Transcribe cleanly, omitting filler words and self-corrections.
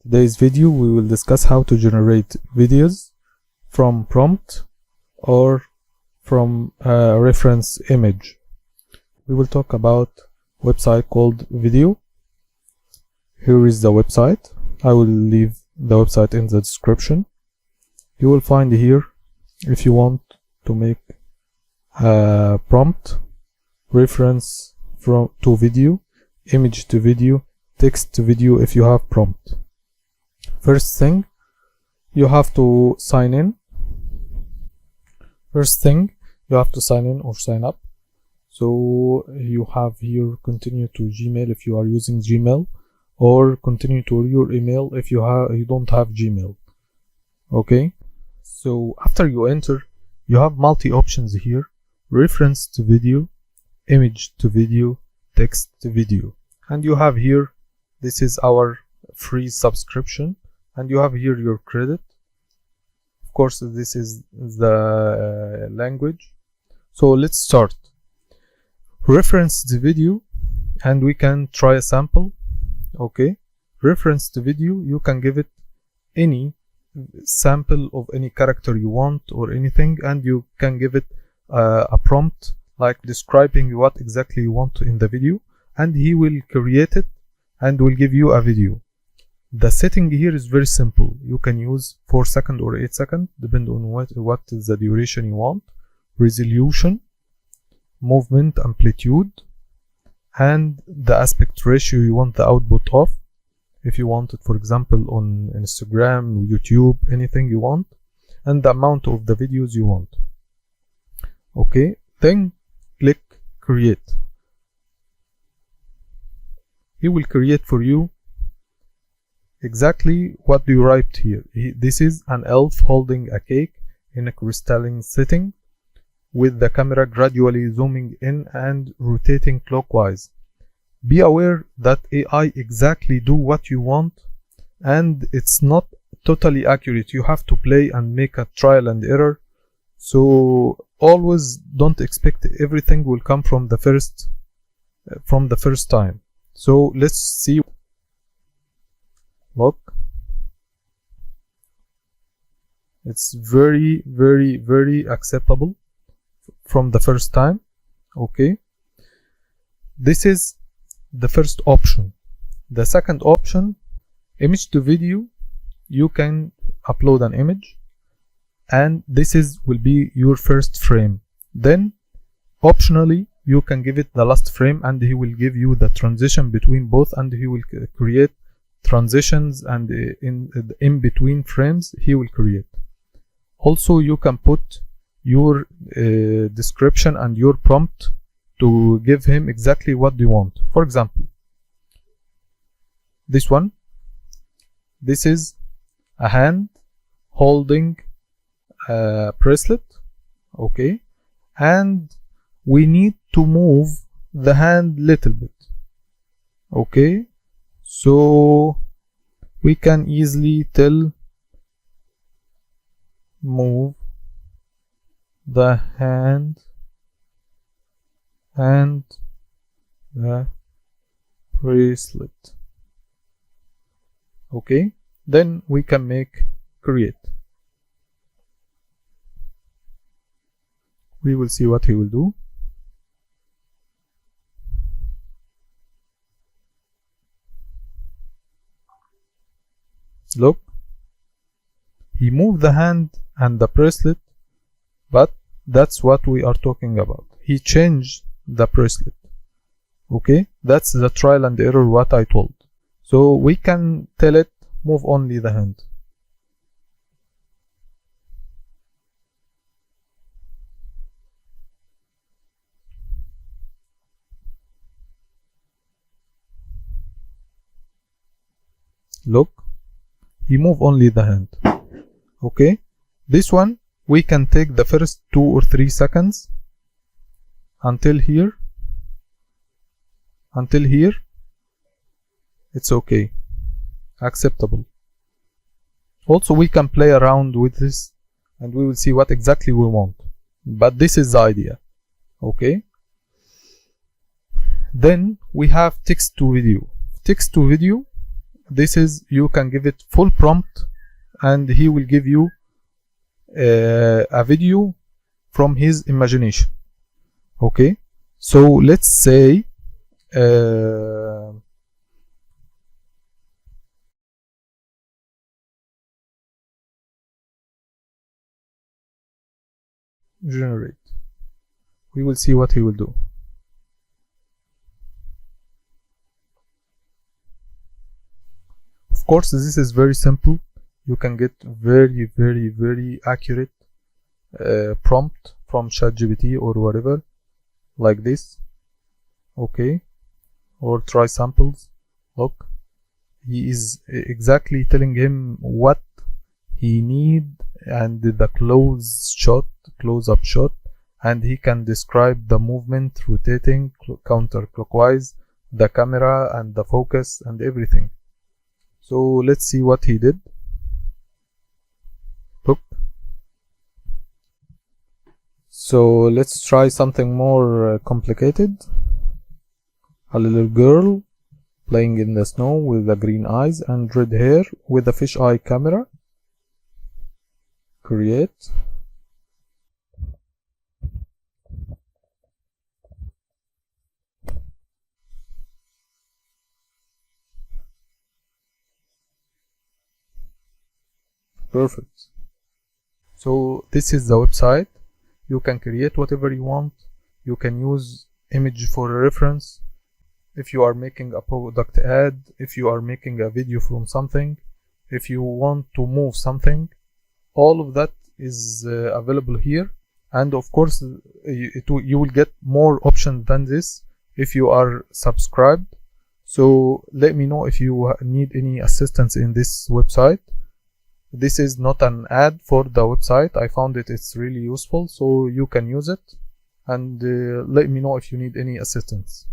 today's video we will discuss how to generate videos from prompt or from a reference image. We will talk about a website called Video. Here is the website. I will leave the website in the description. You will find here, if you want to make a prompt, reference to video, image to video, text to video if you have prompt. First thing, you have to sign in. First thing, you have to sign in or sign up. So you have here continue to Gmail if you are using Gmail, or continue to your email if you don't have Gmail. Okay, so after you enter, you have multi options here: reference to video, image to video, text to video. And you have here, this is our free subscription, and you have here your credit. Of course, this is the language. So let's start. Reference the video, and we can try a sample. Okay, reference to video, you can give it any sample of any character you want or anything, and you can give it a prompt like describing what exactly you want in the video, and he will create it and will give you a video. The setting here is very simple. You can use 4 seconds or 8 seconds, depending on what is the duration you want, resolution, movement amplitude, and the aspect ratio you want the output of. If you want it, for example, on Instagram, YouTube, anything you want, and the amount of the videos you want. Okay, then click create. He will create for you exactly what you write here. This is an elf holding a cake in a crystalline setting, with the camera gradually zooming in and rotating clockwise. Be aware that AI exactly do what you want, and it's not totally accurate. You have to play and make a trial and error. So always don't expect everything will come from the first time. So let's see. Look, it's very acceptable from the first time. Okay, this is the first option. The second option, image to video, you can upload an image, and this will be your first frame. Then optionally you can give it the last frame, and he will give you the transition between both, and he will create transitions, and in between frames he will create. Also, you can put your description and your prompt to give him exactly what you want. For example, this one, this is a hand holding a bracelet. Okay, and we need to move the hand little bit. Okay, so we can easily tell move the hand and the bracelet. Okay, then we can make create. We will see what he will do. Look, he moved the hand and the bracelet, but that's what we are talking about. He changed the bracelet. Okay, that's the trial and error what I told. So we can tell it move only the hand. Look, he move only the hand. Okay, this one we can take the first 2 or 3 seconds until here. Until here, it's okay, acceptable. Also, we can play around with this, and we will see what exactly we want. But this is the idea. Okay. Then we have text to video. Text to video, this is, you can give it full prompt and he will give you a video from his imagination. Okay, so let's say generate. We will see what he will do. Of course, this is very simple. You can get very accurate prompt from ChatGPT or whatever, like this. Okay, or try samples. Look, he is exactly telling him what he need and the close-up shot, and he can describe the movement, rotating counterclockwise, the camera and the focus and everything. So let's see what he did. Look. So let's try something more complicated. A little girl playing in the snow with the green eyes and red hair with a fisheye camera. Create. Perfect. So this is the website. You can create whatever you want. You can use image for a reference. If you are making a product ad, if you are making a video from something, if you want to move something, all of that is available here. And of course, you will get more options than this if you are subscribed. So let me know if you need any assistance in this website. This is not an ad for the website. I found it's really useful, so you can use it, and let me know if you need any assistance.